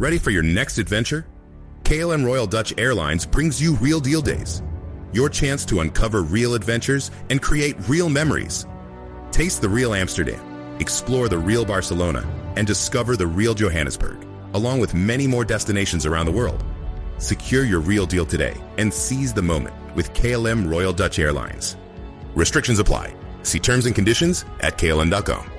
Ready for your next adventure? KLM Royal Dutch Airlines brings you Real Deal Days, your chance to uncover real adventures and create real memories. Taste the real Amsterdam, explore the real Barcelona, and discover the real Johannesburg, along with many more destinations around the world. Secure your real deal today and seize the moment with KLM Royal Dutch Airlines. Restrictions apply. See terms and conditions at klm.com.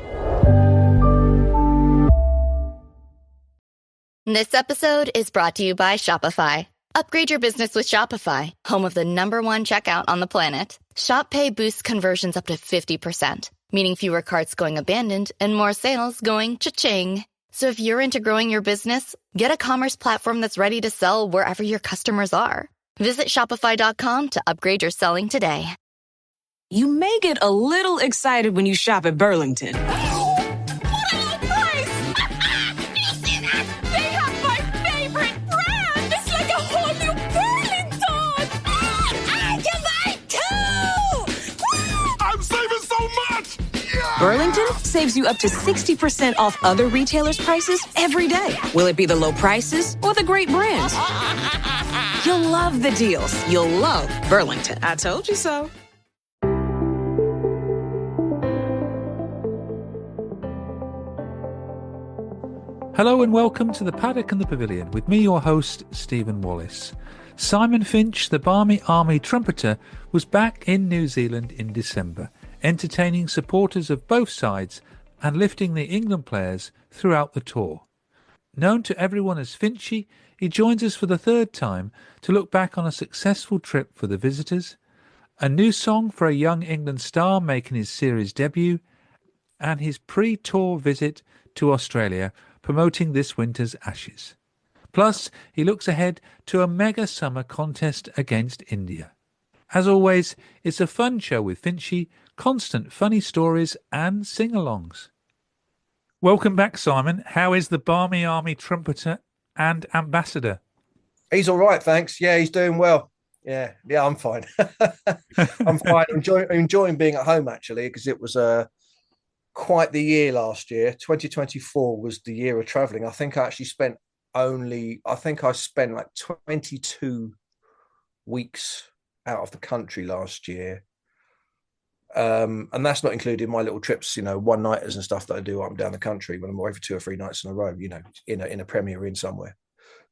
This episode is brought to you by Shopify. Upgrade your business with Shopify, home of the #1 checkout on the planet. Shop Pay boosts conversions up to 50%, meaning fewer carts going abandoned and more sales going cha-ching. So if you're into growing your business, get a commerce platform that's ready to sell wherever your customers are. Visit shopify.com to upgrade your selling today. You may get a little excited when you shop at Burlington. Burlington saves you up to 60% off other retailers' prices every day. Will it be the low prices or the great brands? You'll love the deals. You'll love Burlington. I told you so. Hello and welcome to the Paddock and the Pavilion with me, your host, Stephen Wallace. Simon Finch, the Barmy Army trumpeter, was back in New Zealand in December, entertaining supporters of both sides and lifting the England players throughout the tour. Known to everyone as Finchy, he joins us for the third time to look back on a successful trip for the visitors, a new song for a young England star making his series debut, and his pre-tour visit to Australia promoting this winter's Ashes. Plus, he looks ahead to a mega summer contest against India. As always, it's a fun show with Finchy, constant funny stories and sing-alongs. Welcome back, Simon. How is the Barmy Army trumpeter and ambassador? He's all right, thanks. Yeah, he's doing well. Yeah, I'm fine. I'm fine. Enjoying being at home, actually, because it was quite the year last year. 2024 was the year of travelling. I think I spent like 22 weeks out of the country last year. And that's not including my little trips, one-nighters and stuff that I do up and down the country when I'm away for 2 or 3 nights in a row, in a Premier Inn somewhere,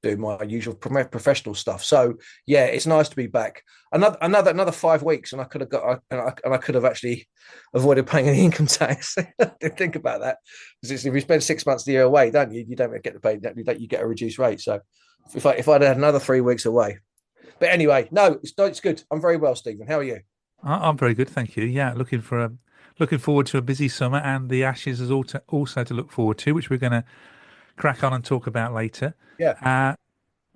doing my usual professional stuff. So yeah, it's nice to be back. Another 5 weeks, and I could have actually avoided paying any income tax. Didn't think about that, because if you spend 6 months of the year away, don't you? You don't get to pay. You get a reduced rate. So if I'd had another 3 weeks away. But anyway, no, it's good. I'm very well, Stephen. How are you? I'm very good, thank you. Yeah, looking forward to a busy summer, and the Ashes is also to look forward to, which we're going to crack on and talk about later. Yeah.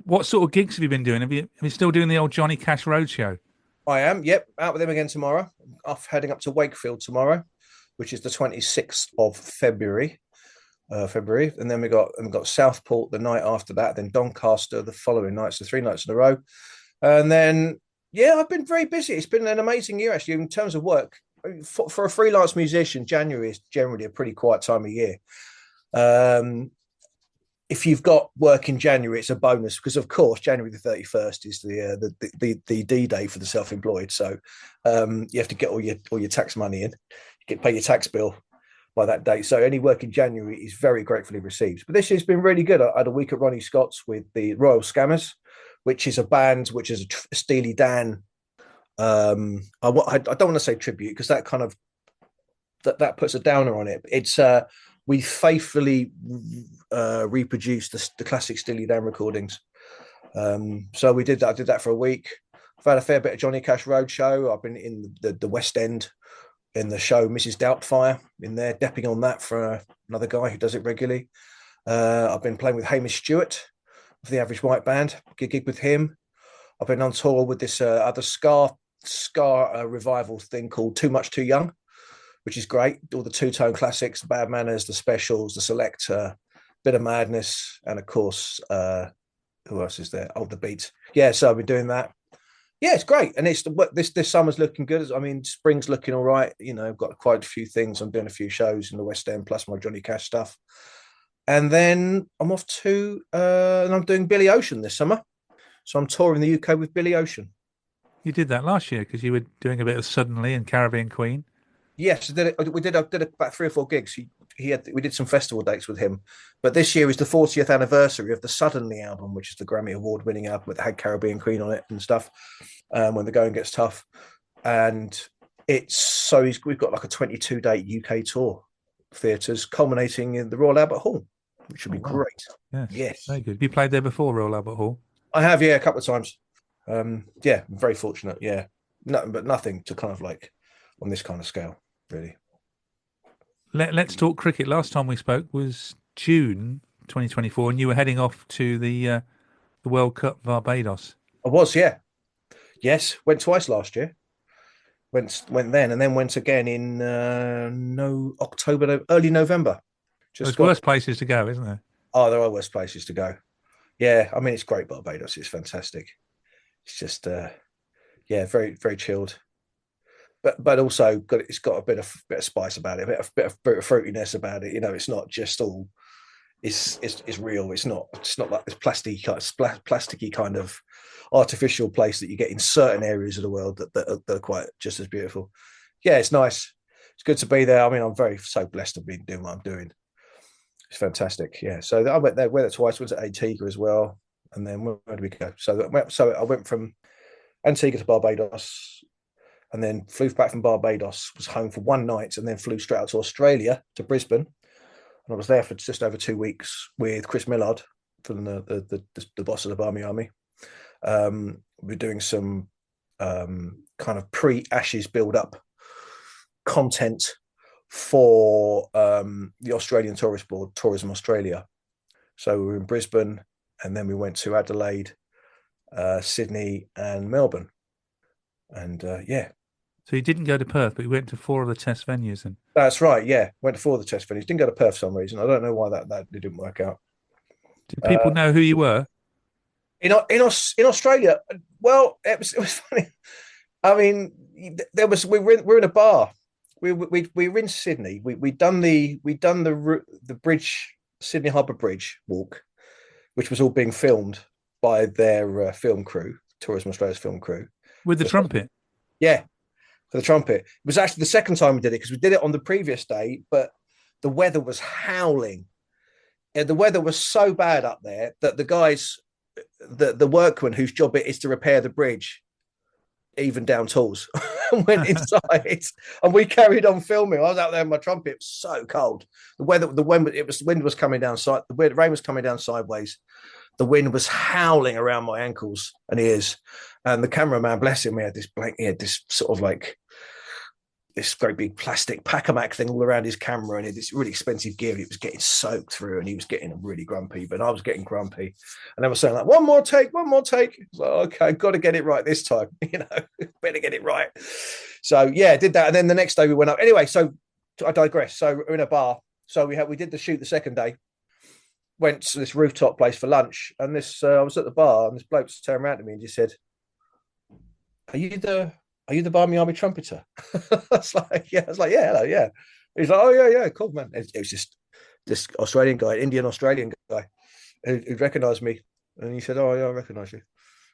What sort of gigs have you been doing? Have you still doing the old Johnny Cash Roadshow? I am. Yep, out with him again tomorrow. Heading up to Wakefield tomorrow, which is the 26th of February. And then we got Southport the night after that, then Doncaster the following night, so 3 nights in a row. And then, yeah, I've been very busy. It's been an amazing year, actually, in terms of work. For a freelance musician, January is generally a pretty quiet time of year. If you've got work in January, it's a bonus, because, of course, January the 31st is the D-Day for the self-employed. So you have to get all your tax money in. You pay your tax bill by that date. So any work in January is very gratefully received. But this year's been really good. I had a week at Ronnie Scott's with the Royal Scammers, which is a band which is a Steely Dan. I don't want to say tribute, because that kind of that puts a downer on it. It's we faithfully reproduced the classic Steely Dan recordings. So we did that. I did that for a week. I've had a fair bit of Johnny Cash Roadshow. I've been in the West End in the show Mrs. Doubtfire, in there, depping on that for another guy who does it regularly. I've been playing with Hamish Stewart of the Average White Band, gig with him. I've been on tour with this other ska revival thing called Too Much Too Young, which is great. All the two-tone classics, the Bad Manners, the Specials, the Selector, Bit of Madness, and of course, who else is there? Oh, the Beats. Yeah, so I've been doing that. Yeah, it's great, and this summer's looking good. I mean, spring's looking all right. I've got quite a few things. I'm doing a few shows in the West End, plus my Johnny Cash stuff. And then I'm off to, and I'm doing Billy Ocean this summer. So I'm touring the UK with Billy Ocean. You did that last year because you were doing a bit of Suddenly and Caribbean Queen. Yes, I did it. I did about 3 or 4 gigs. We did some festival dates with him, but this year is the 40th anniversary of the Suddenly album, which is the Grammy Award winning album that had Caribbean Queen on it and stuff. When the going gets tough, and we've got like a 22-date UK tour, theatres culminating in the Royal Albert Hall, which would be great. Yes, very good. Have you played there before, Royal Albert Hall? I have, yeah, a couple of times. Yeah, I'm very fortunate. Yeah, but nothing to kind of like on this kind of scale, really. Let's talk cricket. Last time we spoke was June 2024, and you were heading off to the World Cup Barbados. I was, yeah. Yes, went twice last year. Went then, and then went again in early November. There's worse places to go, isn't there? Oh, there are worse places to go. Yeah, I mean, it's great, Barbados. It's fantastic. It's just, yeah, very, very chilled. But also it's got a bit of spice about it, a bit of fruitiness about it. You know, it's not just all. It's real. It's not like this plasticky kind of artificial place that you get in certain areas of the world that are quite just as beautiful. Yeah, it's nice. It's good to be there. I mean, I'm so blessed to be doing what I'm doing. It's fantastic. Yeah. So I went there twice. Went to Antigua as well, and then where did we go? So I went from Antigua to Barbados, and then flew back from Barbados. Was home for one night, and then flew straight out to Australia to Brisbane. And I was there for just over 2 weeks with Chris Millard, from the boss of the Barmy Army. We're doing some kind of pre-Ashes build-up content for the Australian Tourist Board, Tourism Australia. So we were in Brisbane, and then we went to Adelaide, Sydney, and Melbourne. And yeah. So you didn't go to Perth, but you went to 4 of the test venues then? That's right, yeah. Went to 4 of the test venues. Didn't go to Perth for some reason. I don't know why that didn't work out. Did people know who you were? In Australia, well, it was funny. I mean, we were in a bar. We were in Sydney. We'd done the bridge, Sydney Harbour Bridge walk, which was all being filmed by their film crew, Tourism Australia's film crew, with the trumpet. Yeah, for the trumpet. It was actually the second time we did it, because we did it on the previous day, but the weather was howling. And the weather was so bad up there that the guys, the workmen whose job it is to repair the bridge, even down tools, and went inside, and we carried on filming. I was out there with my trumpet. It was so cold. The wind was coming down the rain was coming down sideways. The wind was howling around my ankles and ears, and the cameraman, bless him, he had this sort of like this great big plastic Pacamac thing all around his camera, and this really expensive gear. He was getting soaked through, and he was getting really grumpy, but I was getting grumpy. And they were saying like, one more take. It's like, okay, got to get it right this time. Better get it right. So yeah, did that. And then the next day we went up. Anyway, so I digress. So we're in a bar. So we did the shoot the second day, went to this rooftop place for lunch. And I was at the bar, and this bloke turned around to me and just said, Are you the Barmy Army trumpeter? I was like, yeah, hello, yeah. He's like, oh, yeah, cool, man. It was just this Australian guy, Indian Australian guy, who recognised me. And he said, oh, yeah, I recognise you.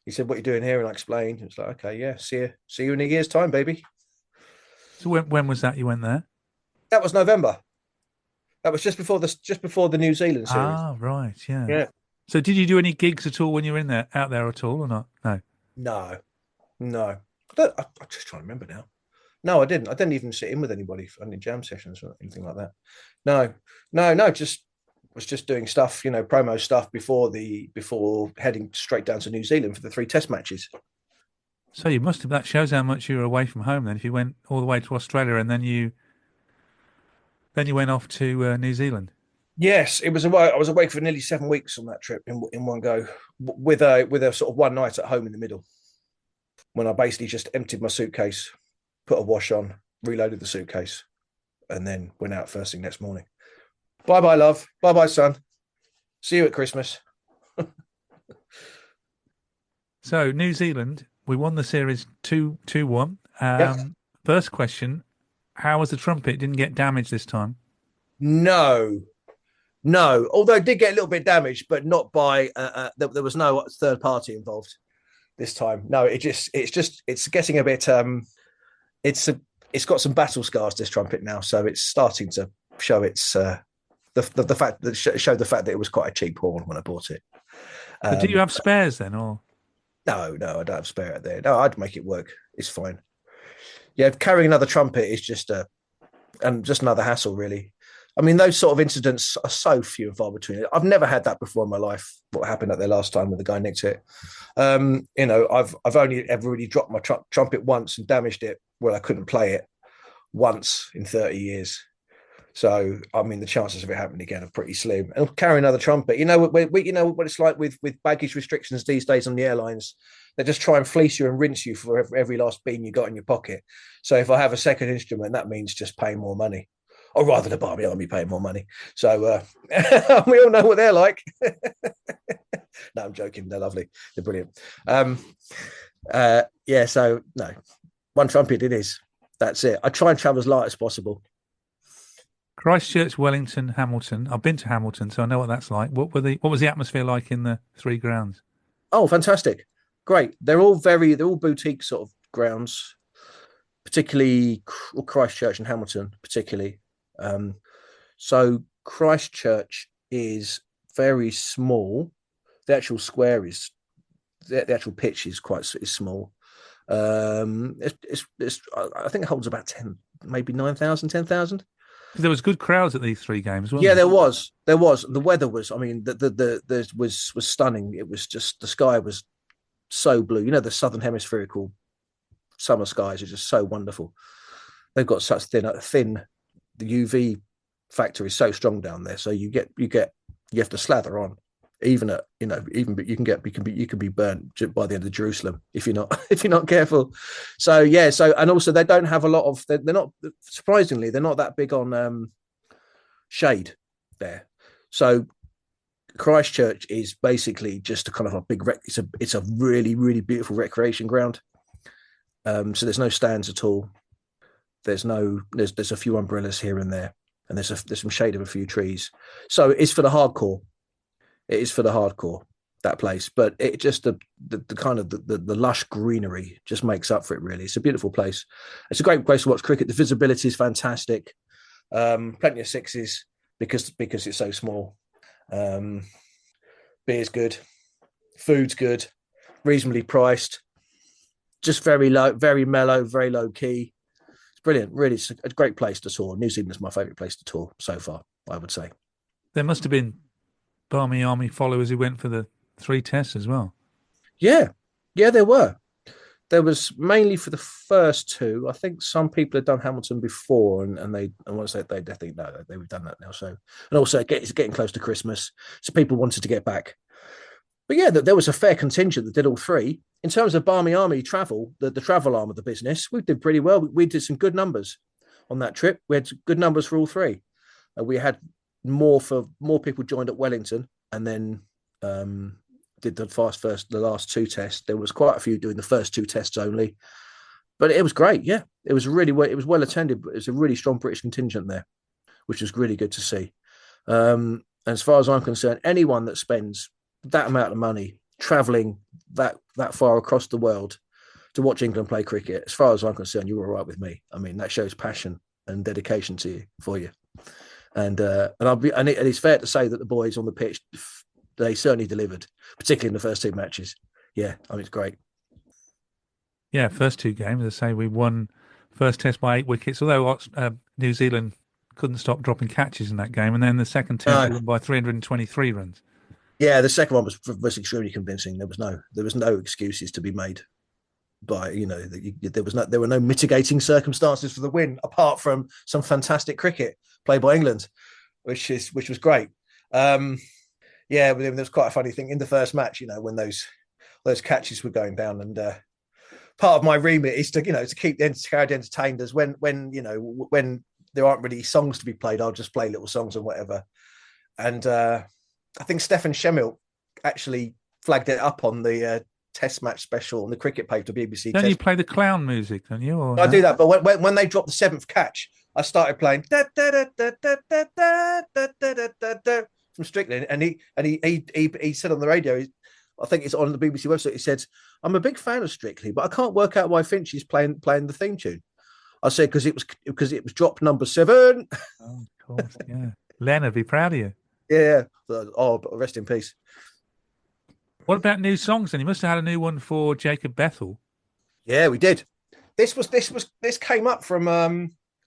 He said, what are you doing here? And I explained. It's like, okay, yeah, see you in a year's time, baby. So when was that you went there? That was November. That was just before the New Zealand series. Ah, right, yeah. Yeah. So did you do any gigs at all when you were out there at all, or not? No. No. I'm just trying to remember now. No, I didn't. I didn't even sit in with anybody for any jam sessions or anything like that. No. Just doing stuff, promo stuff before heading straight down to New Zealand for the 3 test matches. So you must have. That shows how much you were away from home then. If you went all the way to Australia and then you went off to New Zealand. Yes, it was away. I was away for nearly 7 weeks on that trip in one go, with a sort of one night at home in the middle, when I basically just emptied my suitcase, put a wash on, reloaded the suitcase, and then went out first thing next morning. Bye-bye, love. Bye-bye, son. See you at Christmas. So, New Zealand, we won the series 2-1. Yep. First question, how was the trumpet? Didn't get damaged this time? No. No, although it did get a little bit damaged, but not by there was no third party involved this time. No, it's getting a bit it's got some battle scars, this trumpet now, so it's starting to show its the fact that showed the fact that it was quite a cheap horn when I bought it. But do you have spares then, or? No, I don't have spare it there. No, I'd make it work. It's fine. Yeah, carrying another trumpet is just another hassle, really. I mean, those sort of incidents are so few and far between. I've never had that before in my life. What happened at their last time when the guy nicked it? I've only ever really dropped my trumpet once and damaged it where I couldn't play it once in 30 years. So, I mean, the chances of it happening again are pretty slim. And carry another trumpet, you know what it's like with baggage restrictions these days on the airlines. They just try and fleece you and rinse you for every last bean you got in your pocket. So if I have a second instrument, that means just paying more money. Or rather, the Barmy Army paying more money. So we all know what they're like. No, I'm joking. They're lovely. They're brilliant. So no, one trumpet it is. That's it. I try and travel as light as possible. Christchurch, Wellington, Hamilton. I've been to Hamilton, so I know what that's like. What was the atmosphere like in the three grounds? Oh, fantastic. Great. They're all boutique sort of grounds, particularly Christchurch and Hamilton, particularly. So Christchurch is very small. The actual square is the actual pitch is small. It's I think it holds about 10, maybe 9,000, 10,000. There was good crowds at these three games, wasn't there? there? There was. The weather was. I mean, the was stunning. It was just the sky was so blue. You know, the southern hemispherical summer skies are just so wonderful. They've got such thin. The UV factor is so strong down there, so you have to slather on. Even you can be burnt by the end of Jerusalem if you're not careful. So and also they don't have a lot of. They're not surprisingly they're not that big on shade there. So Christchurch is basically just a kind of a big it's a really, really beautiful recreation ground. So there's no stands at all. There's a few umbrellas here and there, and there's some shade of a few trees. So it's for the hardcore. It is for the hardcore, that place, but it just the kind of the lush greenery just makes up for it. Really, it's a beautiful place. It's a great place to watch cricket. The visibility is fantastic. Plenty of sixes because it's so small. Beer's good, food's good, reasonably priced. Just very low, very mellow, very low key. It's brilliant. Really, it's a great place to tour. New Zealand is my favourite place to tour so far, I would say. There must have been Barmy Army followers who went for the 3 tests as well. Yeah, there were. There was mainly for the first 2. I think some people had done Hamilton before, and once they think no, they've done that now. So, and also it's getting close to Christmas, so people wanted to get back. But yeah, there was a fair contingent that did all 3. In terms of Barmy Army travel, the travel arm of the business, we did pretty well. We did some good numbers on that trip. We had good numbers for all 3. We had more people joined at Wellington, and then did the last 2 tests. There was quite a few doing the first 2 tests only, but it was great. Yeah, it was well attended. But it was a really strong British contingent there, which was really good to see. And as far as I'm concerned, anyone that spends that amount of money traveling that far across the world to watch England play cricket, as far as I'm concerned, you're all right with me. I mean, that shows passion and dedication for you. And it's fair to say that the boys on the pitch, they certainly delivered, particularly in the first 2 matches. Yeah, I mean, it's great. Yeah, first 2 games, as I say, we won first test by 8 wickets, although New Zealand couldn't stop dropping catches in that game. And then the second test we won by 323 runs. Yeah, the second one was extremely convincing. There was no excuses to be made. There were no mitigating circumstances for the win apart from some fantastic cricket played by England, which was great. But there was quite a funny thing in the first match, when those catches were going down, and part of my remit is to keep the crowd entertained. As when there aren't really songs to be played, I'll just play little songs and whatever. And I think Stefan Schemmelt actually flagged it up on the Test match special on the cricket page to BBC. Don't you play the clown music, don't you? I do that, but when they dropped the 7th catch, I started playing da, da, da, da, da, da, da, da, da, da, da, da, from Strictly, and he said on the radio, I think it's on the BBC website, he said, "I'm a big fan of Strictly, but I can't work out why Finch is playing the theme tune." I said, because it was drop number 7. Oh, of course, yeah. Len would be proud of you. Yeah. Oh, rest in peace. What about new songs then? You must have had a new one for Jacob Bethel. Yeah, we did. This came up from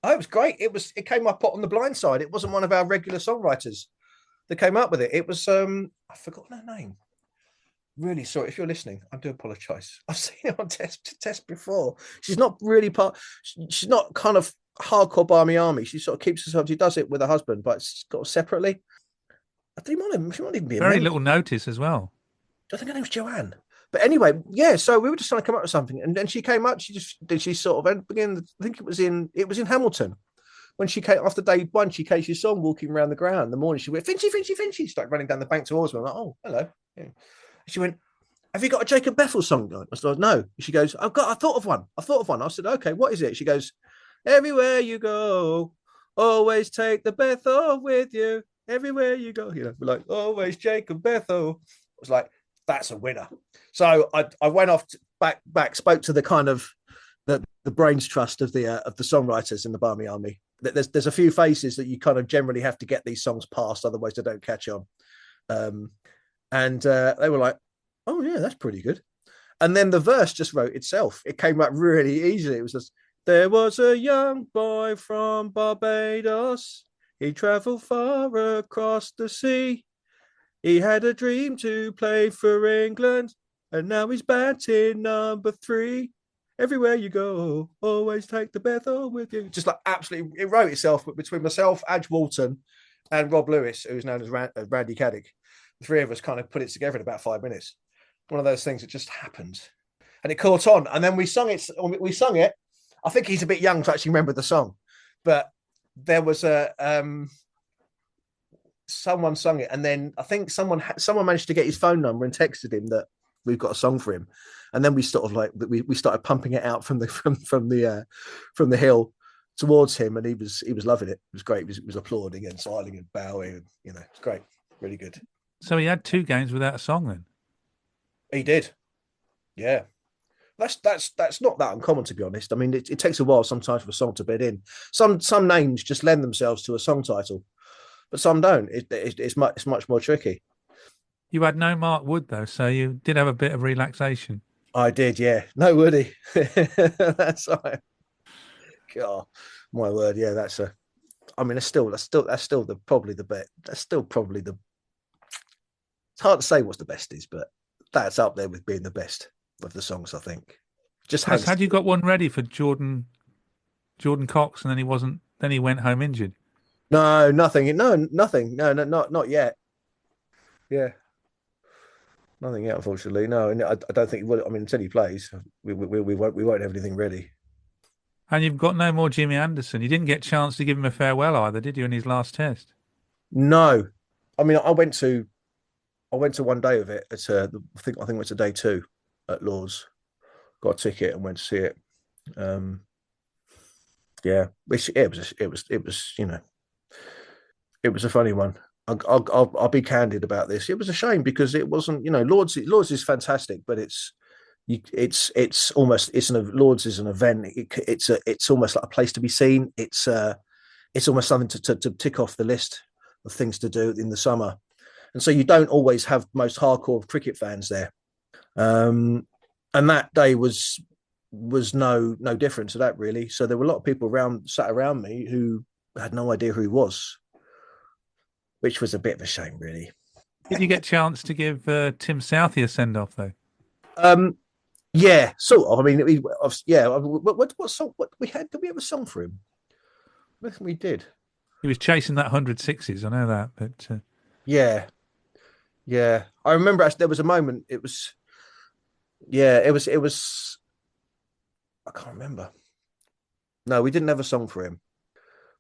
it was great. It came up on the blind side. It wasn't one of our regular songwriters that came up with it. It was I've forgotten her name. Really sorry if you're listening. I do apologize. I've seen it on test before. She's not really she's not kind of hardcore Barmy Army. She sort of keeps herself. She does it with her husband, but it's got separately. I think she might even be very little notice as well. I think her name's Joanne. But anyway, yeah. So we were just trying to come up with something, and then she came up. She sort of began. I think it was in Hamilton when she came after day 1. She came she song walking around the ground in the morning. She went Finchy, Finchy, Finchy. Started running down the bank towards me. I'm like, oh, hello. Yeah. She went, "Have you got a Jacob Bethel song going?" I said, "No." She goes, I thought of one. I said, "Okay, what is it?" She goes, "Everywhere you go, always take the Bethel with you. Everywhere you go." You know, we're like, always Jacob Bethel. I was like, that's a winner. So I went off back, spoke to the kind of the brains trust of the songwriters in the Barmy Army. There's a few faces that you kind of generally have to get these songs past, otherwise they don't catch on. And they were like, "Oh yeah, that's pretty good." And then the verse just wrote itself. It came up really easily. It was just, "There was a young boy from Barbados. He traveled far across the sea. He had a dream to play for England, and now he's batting number 3. Everywhere you go, always take the Bethel with you." Just like absolutely, it wrote itself. But between myself, Adge Walton, and Rob Lewis, who's known as Randy Caddick, the 3 of us kind of put it together in about 5 minutes. One of those things that just happened, and it caught on. And then we sung it. I think he's a bit young to actually remember the song, but there was someone sung it, and then I think someone managed to get his phone number and texted him that we've got a song for him, and then we sort of like we started pumping it out from the hill towards him, and he was loving it. It was great. He was applauding and smiling and bowing, and, you know, it's great, really good. So he had 2 games without a song then. He did, yeah. That's not that uncommon, to be honest. I mean, it takes a while sometimes for a song to bed in. Some names just lend themselves to a song title, but some don't. It's much more tricky. You had no Mark Wood though, so you did have a bit of relaxation. I did, yeah. No Woody. That's right. God, my word, yeah. That's still probably the best. That's still probably the. It's hard to say what's the best is, but that's up there with being the best of the songs, I think. Just had you got one ready for Jordan Cox, and then he wasn't. Then he went home injured. No, nothing. No, nothing. No, not yet. Yeah, nothing yet, unfortunately. No, and I don't think he will. I mean, until he plays, we won't have anything ready. And you've got no more Jimmy Anderson. You didn't get a chance to give him a farewell either, did you, in his last test? No, I mean, I went to one day of it. It's I think it went to day 2 at Lord's. Got a ticket and went to see it. Yeah, it was you know, it was a funny one. I'll be candid about this. It was a shame because it wasn't, you know, Lord's is fantastic, but Lord's is an event. It's almost like a place to be seen. It's almost something to tick off the list of things to do in the summer, and so you don't always have most hardcore cricket fans there. And that day was no different to that, really. So there were a lot of people sat around me who had no idea who he was, which was a bit of a shame, really. Did you get a chance to give Tim Southey a send off though? Yeah, sort of. I mean, what song? What we had? Did we have a song for him? I think we did. He was chasing that 100 sixes. I know that, but yeah. I remember there was a moment. It was. I can't remember. No, we didn't have a song for him,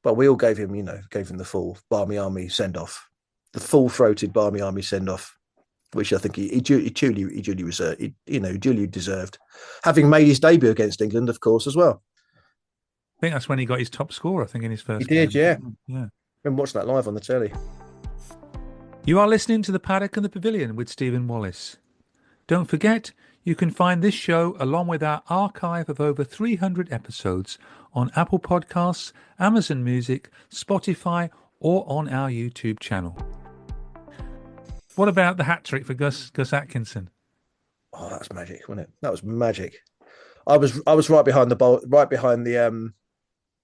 but we all gave him the full Barmy Army send off, the full-throated Barmy Army send off, which I think he duly deserved, having made his debut against England, of course, as well. think that's when he got his top score, I think, in his first He did, game. yeah. Yeah. Been watching that live on the telly. You are listening to The Paddock and The Pavilion with Stephen Wallace. Don't forget, you can find this show along with our archive of over 300 episodes on Apple Podcasts, Amazon Music, Spotify, or on our YouTube channel. What about the hat trick for Gus Atkinson? Oh, that's magic, wasn't it? That was magic. I was right behind the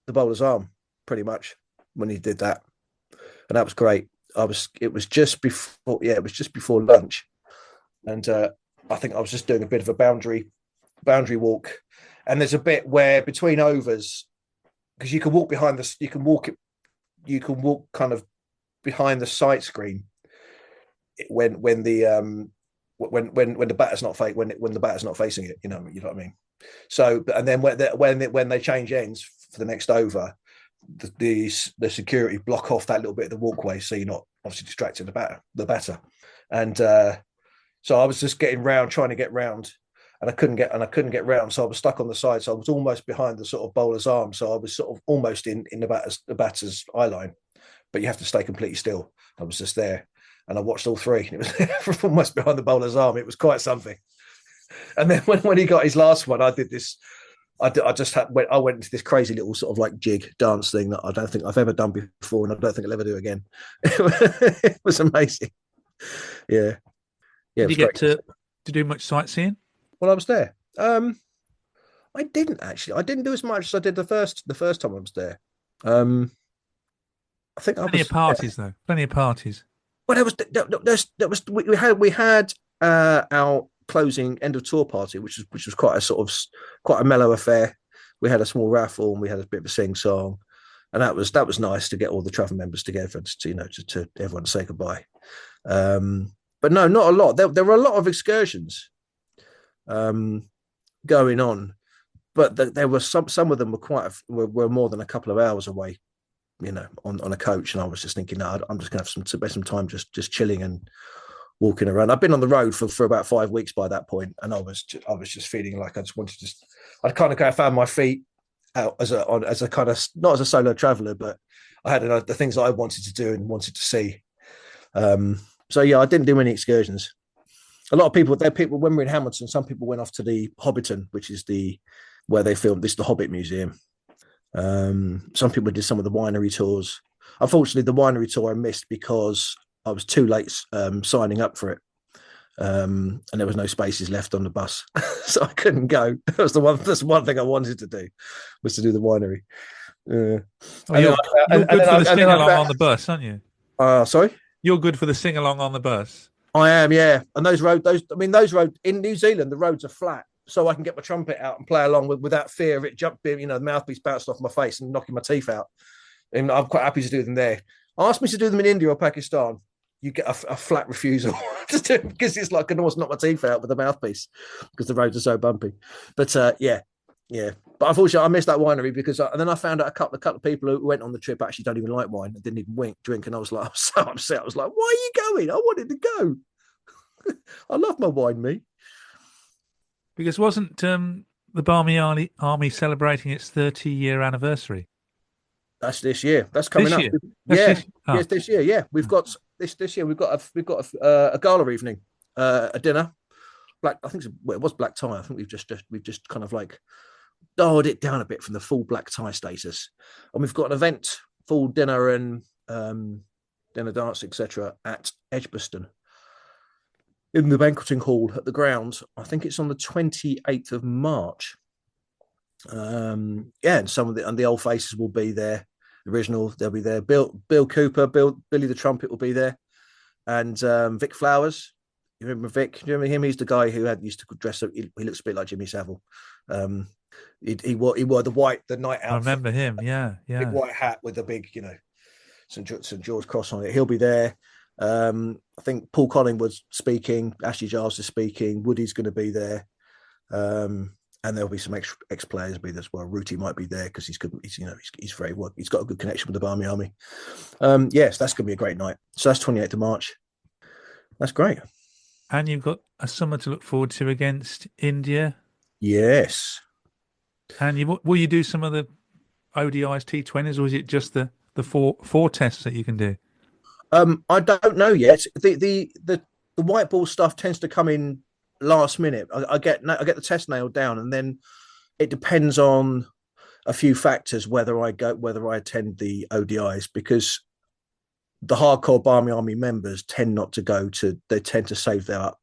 bowler's arm, pretty much, when he did that, and that was great. It was just before lunch, and I think I was just doing a bit of a boundary walk, and there's a bit where between overs, because you can walk kind of behind the sight screen when the batter's not when the batter's not facing it, you know what I mean. So, and then when they change ends for the next over, the security block off that little bit of the walkway, so you're not obviously distracting the batter. And so I was just trying to get round, and I couldn't get round. So I was stuck on the side. So I was almost behind the sort of bowler's arm. So I was sort of almost in the batter's eye line, but you have to stay completely still. I was just there, and I watched all three. It was almost behind the bowler's arm. It was quite something. And then when he got his last one, I did this. I went into this crazy little sort of like jig dance thing that I don't think I've ever done before, and I don't think I'll ever do again. It was amazing. Yeah. Did you get to do much sightseeing? Well, I was there. I didn't actually. I didn't do as much as I did the first time I was there. I think plenty of parties though. Plenty of parties. Well, we had our closing end of tour party, which was quite a mellow affair. We had a small raffle and we had a bit of a sing song, and that was nice to get all the travel members together to everyone to say goodbye. But no, not a lot. There were a lot of excursions going on, but there were some of them were more than a couple of hours away, on a coach. And I was just thinking, no, I'm just going to have some time just chilling and walking around. I've been on the road for about 5 weeks by that point, and I was just feeling like I just wanted to I'd kind of found my feet out as a kind of, not as a solo traveler, but I had the things that I wanted to do and wanted to see. So yeah, I didn't do any excursions. A lot of people when we were in Hamilton, some people went off to the Hobbiton, which is where they filmed this, the Hobbit Museum. Some people did some of the winery tours. Unfortunately, the winery tour I missed because I was too late signing up for it. And there was no spaces left on the bus. So I couldn't go. That's one thing I wanted to do, was to do the winery. You're good for the sing-along on the bus, aren't you? Sorry? You're good for the sing-along on the bus. I am, yeah. And those roads in New Zealand, the roads are flat, so I can get my trumpet out and play along without fear of it jumping, the mouthpiece bouncing off my face and knocking my teeth out. And I'm quite happy to do them there. Ask me to do them in India or Pakistan, you get a flat refusal to do it, because it's like I can almost knock my teeth out with the mouthpiece because the roads are so bumpy. But yeah. But unfortunately, I missed that winery because and then I found out a couple of people who went on the trip actually don't even like wine and didn't even drink. And I was so upset. I was like, why are you going? I wanted to go. I love my wine, me. Because wasn't the Barmy Army celebrating its 30-year anniversary? That's this year. That's coming up. Year? Yes, this year. Yeah, we've got this year. We've got a gala evening, a dinner. I think it was black tie. I think we've just kind of like dialed it down a bit from the full black tie status, and we've got an event, full dinner and dinner, dance, etc. at Edgbaston in the banqueting hall at the grounds. I think it's on the 28th of March. And some of the old faces will be there. Original, they'll be there. Bill Cooper, Billy the trumpet will be there, and Vic Flowers. You remember Vic? Do you remember him? He's the guy who used to dress up. He looks a bit like Jimmy Savile. He wore the night out. I remember him. Yeah. Big white hat with the big, St. George cross on it. He'll be there. I think Paul Collingwood's speaking. Ashley Giles is speaking. Woody's going to be there. And there'll be some ex-players be there as well. Rooty might be there because he's very well. He's got a good connection with the Barmy Army. Yes, that's going to be a great night. So that's 28th of March. That's great. And you've got a summer to look forward to against India. Yes. And will you do some of the ODIs, T20s, or is it just the four tests that you can do? I don't know yet. The white ball stuff tends to come in last minute. I get the test nailed down, and then it depends on a few factors whether I attend the ODIs, because the hardcore Barmy Army members tend not to go to. They tend to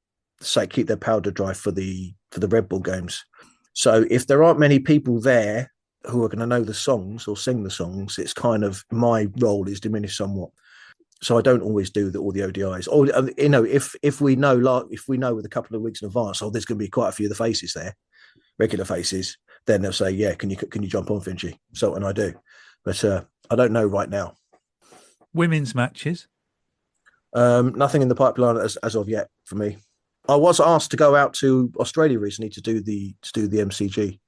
keep their powder dry for the Red Bull games. So if there aren't many people there who are going to know the songs or sing the songs, it's kind of, my role is diminished somewhat. So I don't always do all the ODIs. Or if we know with a couple of weeks in advance, there's going to be quite a few of the faces there, regular faces, then they'll say, yeah, can you jump on, Finchy? So, and I do, but I don't know right now. Women's matches? Nothing in the pipeline as of yet for me. I was asked to go out to Australia recently to do the MCG,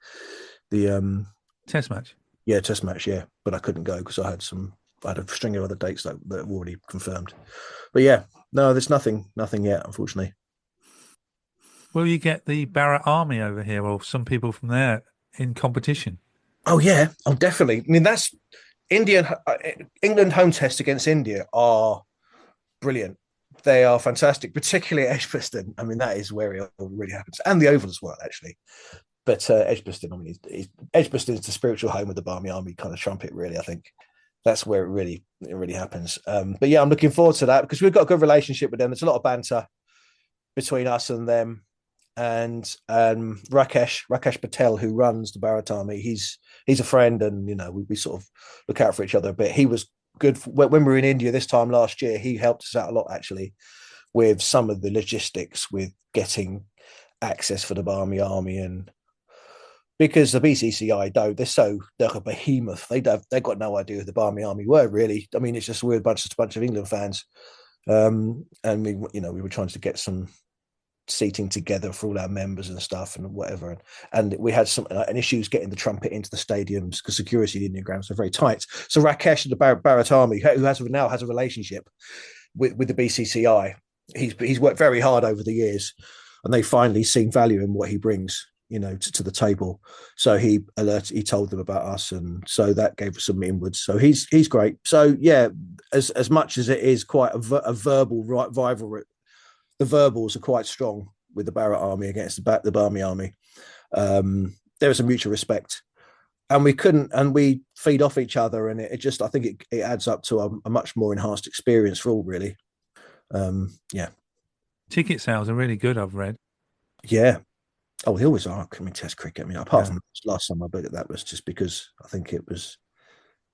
the test match. Yeah, test match. Yeah, but I couldn't go because I had a string of other dates that were already confirmed. But yeah, no, there's nothing yet, unfortunately. Will you get the Barmy Army over here, or some people from there in competition? Oh yeah, definitely. I mean, that's England home tests against India are brilliant. They are fantastic, particularly Edgbaston. I mean, that is where it all really happens, and the Oval as well, actually. But Edgbaston, I mean, Edgbaston is the spiritual home of the Barmy Army kind of trumpet, really. I think that's where it really happens. But yeah, I'm looking forward to that because we've got a good relationship with them. There's a lot of banter between us and them. And Rakesh Patel, who runs the Barmy Army, he's a friend, and we sort of look out for each other a bit. He was good when we were in India this time last year. He helped us out a lot, actually, with some of the logistics with getting access for the Barmy Army, and because the BCCI they're a behemoth. They've got no idea who the Barmy Army were, really. I mean, it's just we're a bunch of England fans, and we were trying to get some seating together for all our members and stuff and whatever, and we had some issues getting the trumpet into the stadiums because security in Indian grounds are very tight. So Rakesh and the Barmy Army, who now has a relationship with the BCCI, he's worked very hard over the years, and they finally seen value in what he brings to the table. So he told them about us, and so that gave us some inwards. So he's great. So yeah, as much as it is quite a verbal rivalry, the verbals are quite strong with the Barmy Army against the Barmy Army. There is a mutual respect, and we feed off each other, and it just, I think it adds up to a much more enhanced experience for all, really. Yeah. Ticket sales are really good, I've read. Yeah. Oh, they always are. I mean, Test cricket. I mean, apart from last summer, but that was just because I think it was,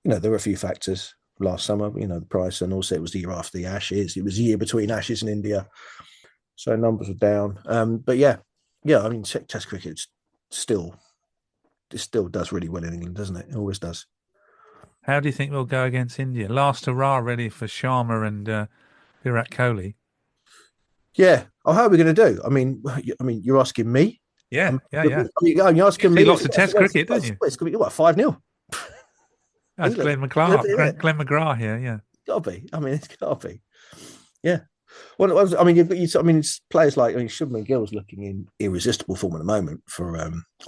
there were a few factors last summer, the price, and also it was the year after the Ashes. It was the year between Ashes and India. So numbers were down. But yeah. I mean, Test cricket still does really well in England, doesn't it? It always does. How do you think we'll go against India? Last hurrah really for Sharma and Virat Kohli. Yeah. Oh, how are we going to do? I mean, you're asking me? Yeah. You're asking me. Lots of Test cricket, don't you? It's going to be 5-0. That's Glenn McGrath here. Yeah. Got to be. I mean, it's got to be. Yeah. Well, I mean, it's players like Shubman Gill's looking in irresistible form at the moment for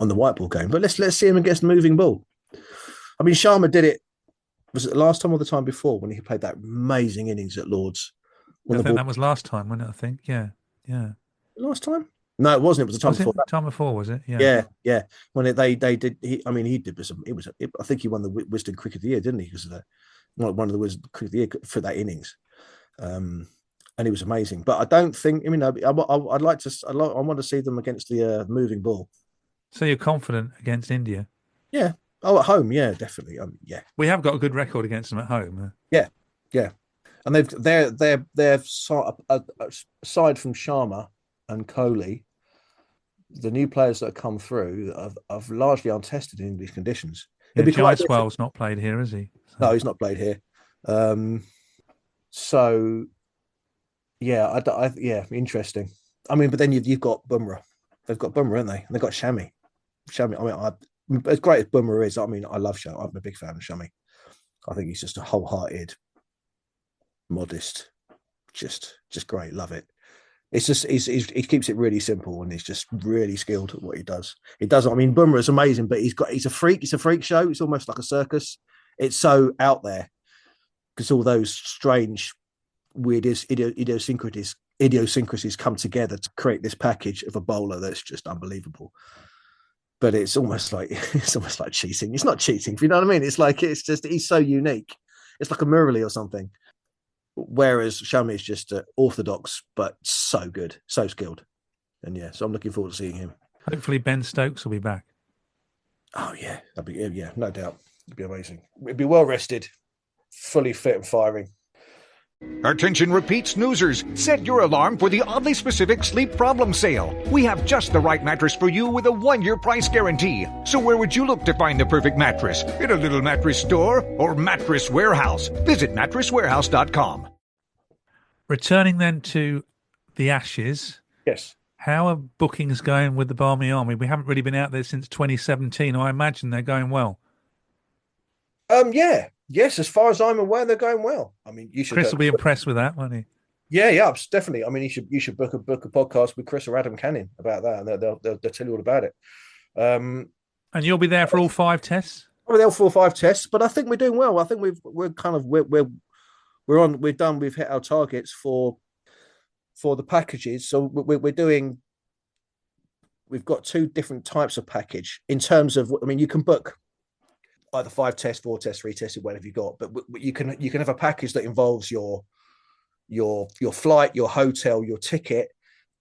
on the white ball game. But let's see him against the moving ball. I mean, Sharma did it. Was it the last time or the time before when he played that amazing innings at Lords? I think that was last time, wasn't it? I think. Yeah. Last time? No, it wasn't. It was the time before. The time before, was it? Yeah. When they did. He did some. I think he won the Wisden Cricket of the Year, didn't he? Because of one of the Wisden Cricket of the Year for that innings. And he was amazing. But I don't think. I mean, I want to see them against the moving ball. So you're confident against India? Yeah. Oh, at home, yeah, definitely. Yeah. We have got a good record against them at home. Yeah. And they're aside from Sharma and Kohli, the new players that have come through have largely untested in English conditions. Jaiswal's not played here, is he? So. No, he's not played here. So. Yeah, interesting. I mean, but then you've got Bumrah. They've got Bumrah, haven't they? And they've got Shami. I mean, as great as Bumrah is, I mean, I love Shami. I'm a big fan of Shami. I think he's just a wholehearted, modest, just great. Love it. It's just he keeps it really simple, and he's just really skilled at what he does. He does. I mean, Bumrah is amazing, but he's a freak. It's a freak show. It's almost like a circus. It's so out there because all those strange, weird idiosyncrasies come together to create this package of a bowler that's just unbelievable. But it's almost like cheating. It's not cheating, if you know what I mean. It's just he's so unique. It's like a Murali or something. Whereas Shami is just orthodox, but so good, so skilled. And yeah, so I'm looking forward to seeing him. Hopefully Ben Stokes will be back. Oh yeah, no doubt. It'd be amazing. It'd be well rested, fully fit and firing. Attention repeat snoozers. Set your alarm for the oddly specific sleep problem sale. We have just the right mattress for you with a 1-year price guarantee. So where would you look to find the perfect mattress? In a little mattress store or mattress warehouse? Visit mattresswarehouse.com. Returning then to the Ashes. Yes. How are bookings going with the Barmy Army? We haven't really been out there since 2017. I imagine they're going well. Yeah. Yes, as far as I'm aware, they're going well. I mean, you should. Chris will be impressed with that, won't he? Yeah, definitely. I mean, you should book a podcast with Chris or Adam Canning about that, and they'll tell you all about it. And you'll be there for all 5 tests. Probably all 4 or 5 tests, but I think we're doing well. I think we've hit our targets for the packages. So we've got 2 different types of package in terms of. I mean, you can book either 5 tests, 4 tests, 3 tests, whatever you got. But you can have a package that involves your flight, your hotel, your ticket,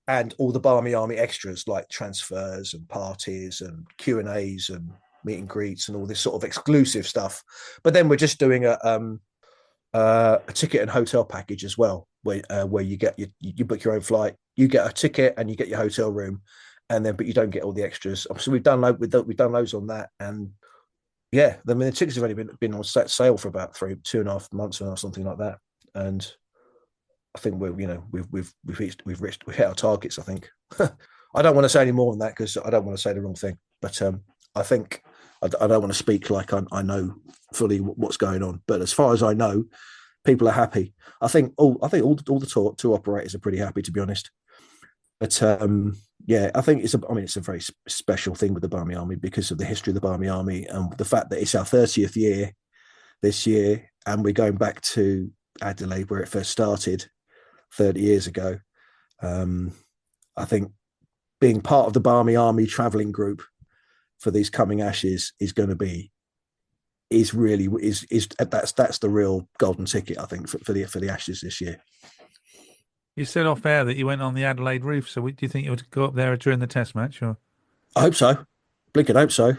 and all the Barmy Army extras like transfers and parties and Q&As and meet and greets and all this sort of exclusive stuff. But then we're just doing a ticket and hotel package as well, where you get you book your own flight, you get a ticket and you get your hotel room, but you don't get all the extras. So we've done loads on that. And yeah, I mean, the tickets have only been on sale for about 2.5 months or something like that, and I think we've hit our targets. I think. I don't want to say any more than that because I don't want to say the wrong thing. But I think I don't want to speak like I know fully what's going on. But as far as I know, people are happy. I think all the tour operators are pretty happy, to be honest. But yeah, I think it's a very special thing with the Barmy Army because of the history of the Barmy Army and the fact that it's our 30th year this year, and we're going back to Adelaide where it first started 30 years ago. I think being part of the Barmy Army travelling group for these coming Ashes is the real golden ticket, I think, for the Ashes this year. You said off air that you went on the Adelaide roof, so do you think you would go up there during the Test match? Or I hope so. Blinking hope so.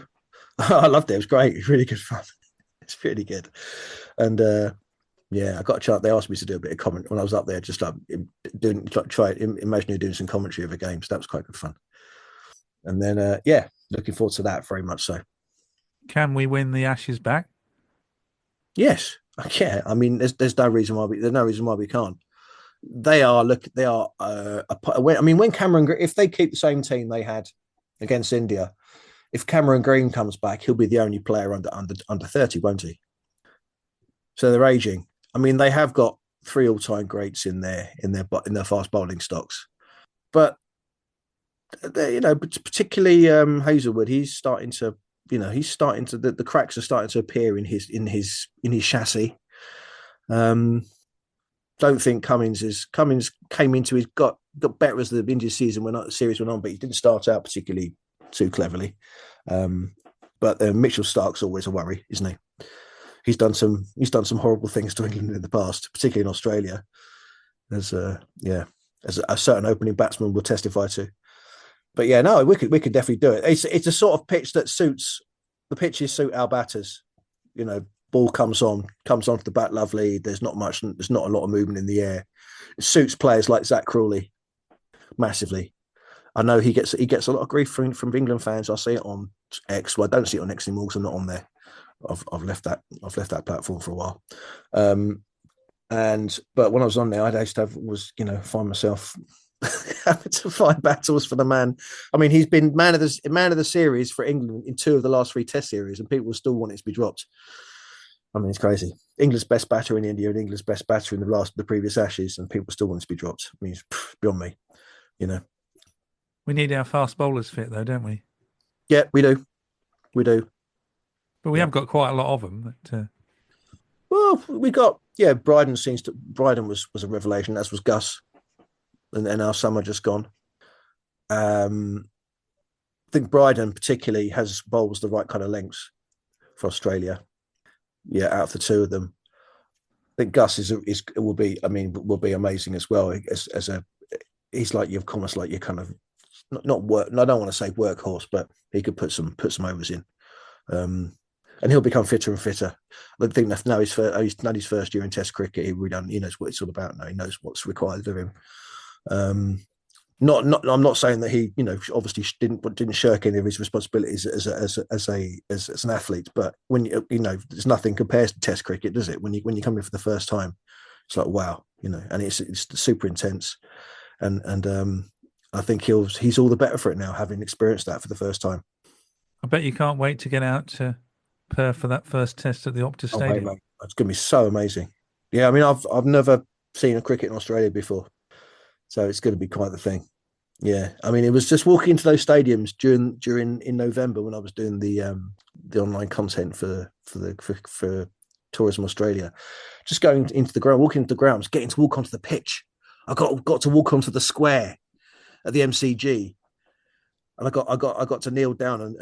I loved it. It was great. It was really good fun. It's really good. And yeah, I got a chance. They asked me to do a bit of comment when I was up there, just imagining doing some commentary of a game. So that was quite good fun. And then yeah, looking forward to that very much so. Can we win the Ashes back? Yes. Yeah. I mean, there's no reason why we can't. When Cameron, if they keep the same team they had against India, if Cameron Green comes back, he'll be the only player under 30, won't he? So they're aging. I mean, they have got 3 all-time greats in their fast bowling stocks, but particularly Hazelwood, the cracks are starting to appear in his chassis. Don't think Cummins came into his got better as the India series went on, but he didn't start out particularly too cleverly. But Mitchell Stark's always a worry, isn't he? He's done some horrible things to England in the past, particularly in Australia, as a certain opening batsman will testify to. But yeah, no, we could definitely do it. It's a sort of pitch that suits the pitches suit our batters. Ball comes onto the bat lovely. There's not a lot of movement in the air. It suits players like Zach Crawley massively. I know he gets a lot of grief from England fans. I see it on X. Well, I don't see it on X anymore because I'm not on there. I've left that platform for a while. But when I was on there, I used to find myself having to fight battles for the man. I mean, he's been man of the series for England in 2 of the last 3 Test series, and people still want it to be dropped. I mean, it's crazy. England's best batter in India and England's best batter in the previous Ashes, and people still want it to be dropped. I mean, it's beyond me. you know. We need our fast bowlers fit, though, don't we? Yeah, we do. We do. But we have got quite a lot of them. Well, we got, Bryden was a revelation, as was Gus, and then our summer just gone. I think Bryden particularly bowls the right kind of lengths for Australia. Yeah, out of the two of them, I think Gus will be amazing as well. He's like almost like your kind of not work. I don't want to say workhorse, but he could put some overs in, and he'll become fitter and fitter. I think that now he's done his first year in Test cricket. He knows what it's all about now. He knows what's required of him. I'm not saying that he, obviously didn't shirk any of his responsibilities as an athlete, but when there's nothing compares to Test cricket, does it? When you come in for the first time, it's like wow, and it's super intense, and I think he's all the better for it now, having experienced that for the first time. I bet you can't wait to get out to Perth for that first test at the Optus Stadium. Mate, it's going to be so amazing. Yeah, I mean, I've never seen a cricket in Australia before, so it's going to be quite the thing. Yeah, I mean, it was just walking into those stadiums during in November when I was doing the online content for Tourism Australia. Just going into the ground, walking into the grounds, getting to walk onto the pitch. I got to walk onto the square at the MCG, and I got to kneel down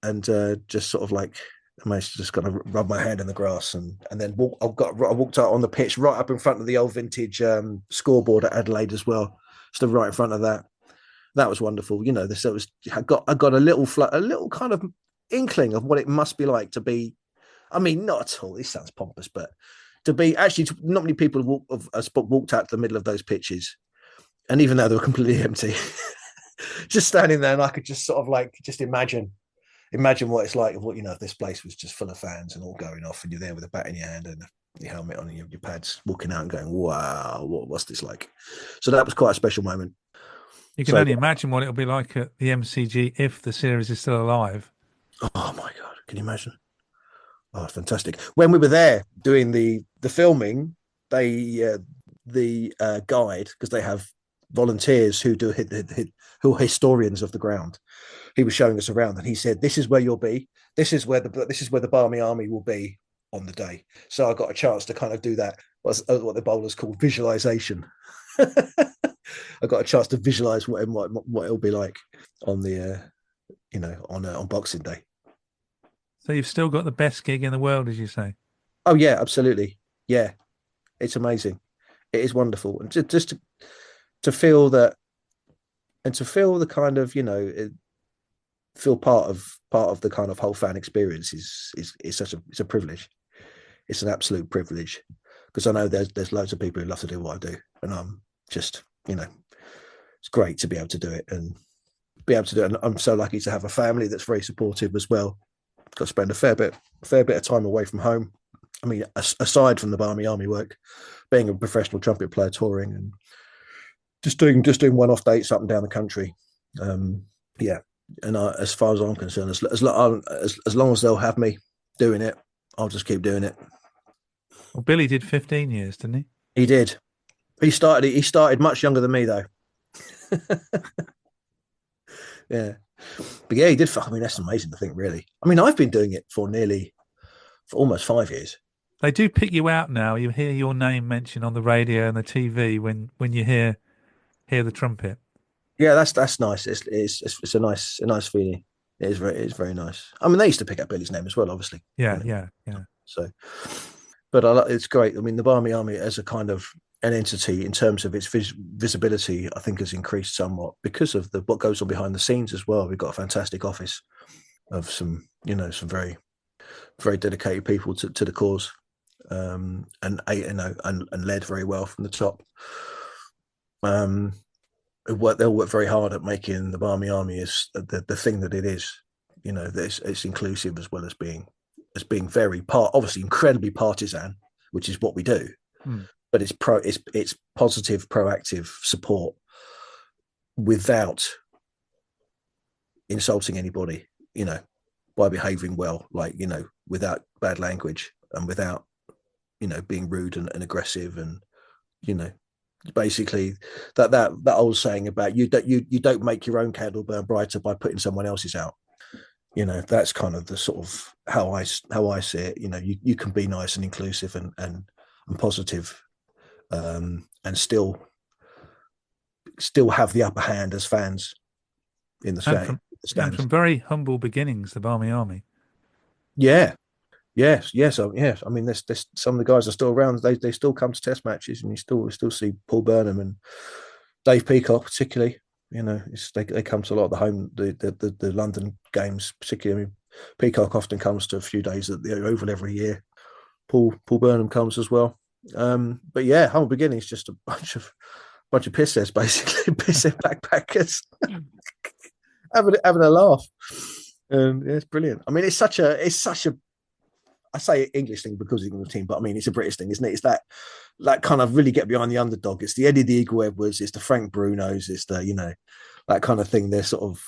and just sort of like I managed to just kind of rub my hand in the grass and then I walked out on the pitch right up in front of the old vintage scoreboard at Adelaide as well. Stood right in front of that. That was wonderful. I got a little kind of inkling of what it must be like to be. I mean, not at all. This sounds pompous, but to be actually, not many people walked out to the middle of those pitches, and even though they were completely empty, just standing there, and I could just sort of like just imagine what it's like. If this place was just full of fans and all going off, and you're there with a bat in your hand and your helmet on and your pads, walking out and going, "Wow, what's this like?" So that was quite a special moment. You can only imagine what it'll be like at the MCG if the series is still alive. Oh my God, can you imagine? Oh, fantastic! When we were there doing the filming, the guide, because they have volunteers who are historians of the ground. He was showing us around, and he said, "This is where you'll be. This is where the Barmy Army will be on the day." So I got a chance to kind of do that. What the bowlers call visualization. I got a chance to visualize what it'll be like on the on Boxing Day. So you've still got the best gig in the world, as you say. Oh yeah, absolutely. Yeah, it's amazing. It is wonderful, and just to feel that, and to feel the kind of feel part of the kind of whole fan experience is it's a privilege. It's an absolute privilege, because I know there's loads of people who love to do what I do, and I'm just it's great to be able to do it and be able to do it. And I'm so lucky to have a family that's very supportive as well. Got to spend a fair bit of time away from home. I mean, aside from the Barmy Army work, being a professional trumpet player, touring and just doing one-off dates up and down the country. Yeah. And as far as I'm concerned, as long as they'll have me doing it, I'll just keep doing it. Well, Billy did 15 years, didn't he? He did. He started much younger than me, though. Yeah. But yeah, he did. I mean, that's amazing to think, really. I mean, I've been doing it for almost 5 years. They do pick you out now. You hear your name mentioned on the radio and the TV when you hear the trumpet. Yeah, that's nice. It's a nice feeling. It is very nice. I mean, they used to pick up Billy's name as well, obviously. Yeah. So, but it's great. I mean, the Barmy Army as a kind of an entity in terms of its visibility, I think has increased somewhat because of what goes on behind the scenes as well. We've got a fantastic office of some very, very dedicated people to the cause, and led very well from the top. They'll work very hard at making the Barmy Army is the thing that it is. It's inclusive as well as being very obviously incredibly partisan, which is what we do. But it's positive, proactive support without insulting anybody, by behaving well, without bad language and without, being rude and aggressive and, basically that old saying about you don't make your own candle burn brighter by putting someone else's out. That's kind of the sort of how I see it. You can be nice and inclusive and positive, and still have the upper hand as fans in the stands. And from very humble beginnings, the Barmy Army. Yeah. Yes. I mean, there's some of the guys are still around. They still come to test matches, and you still see Paul Burnham and Dave Peacock, particularly. They come to a lot of the London games, particularly. I mean, Peacock often comes to a few days at the Oval every year. Paul Burnham comes as well. But yeah, humble beginnings, just a bunch of pissheads, basically, pisshead backpackers, having a laugh. It's brilliant. I mean, it's such a I say English thing because he's on the team, but I mean, it's a British thing, isn't it? It's that kind of really get behind the underdog. It's the Eddie the Eagle Edwards, it's the Frank Brunos, it's the, that kind of thing. They're sort of,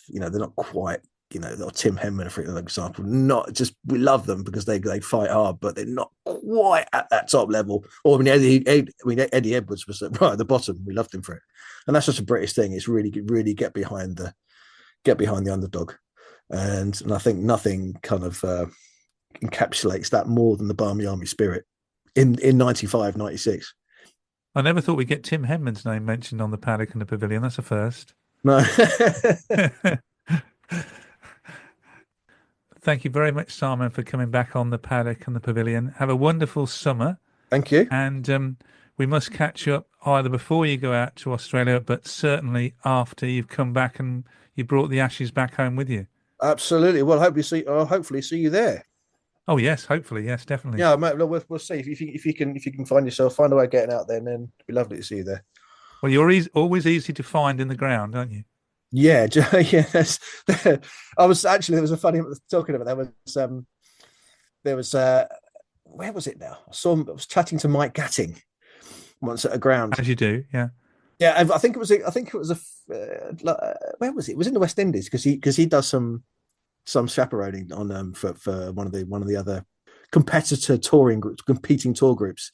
they're not quite, or Tim Henman, for example, not just, we love them because they fight hard, but they're not quite at that top level. Or I mean, Eddie Edwards was right at the bottom. We loved him for it. And that's just a British thing. It's really get behind the underdog. And I think nothing kind of, encapsulates that more than the Barmy Army spirit in 95, 96. I never thought we'd get Tim Henman's name mentioned on the Paddock and the Pavilion. That's a first. No. Thank you very much, Simon, for coming back on the Paddock and the Pavilion. Have a wonderful summer. Thank you. And we must catch up either before you go out to Australia, but certainly after you've come back and you brought the Ashes back home with you. Absolutely. Well, hopefully see you there. Oh yes, hopefully, yes, definitely. Yeah, mate, we'll see if you can find a way of getting out there, and then it'd be lovely to see you there. Well, you're always easy to find in the ground, aren't you? Yeah, yes. I was actually, there was a funny talking about that. There was where was it now? I was chatting to Mike Gatting once at a ground. As you do, yeah. Yeah, I think it was where was it? It was in the West Indies because he does some chaperoning on for one of the other competitor touring groups, competing tour groups.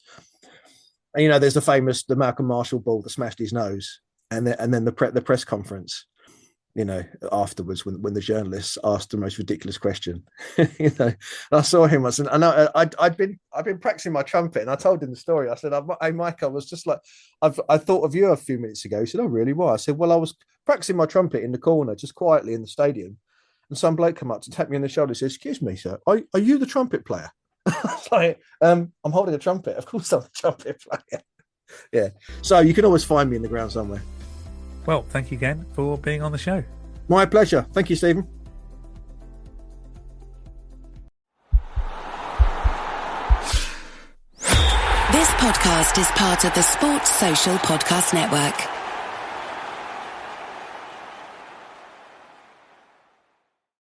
And there's the Malcolm Marshall ball that smashed his nose, and then the press conference, afterwards when the journalists asked the most ridiculous question. And I saw him once, and I'd been practicing my trumpet, and I told him the story. I said, "Hey, Mike, I was just like, I thought of you a few minutes ago." He said, "Oh, really? Why?" I said, "Well, I was practicing my trumpet in the corner, just quietly in the stadium. And some bloke come up to tap me on the shoulder and says, 'Excuse me, sir, are you the trumpet player?' I was like, I'm holding a trumpet. Of course I'm the trumpet player." Yeah. So you can always find me in the ground somewhere. Well, thank you again for being on the show. My pleasure. Thank you, Stephen. This podcast is part of the Sports Social Podcast Network.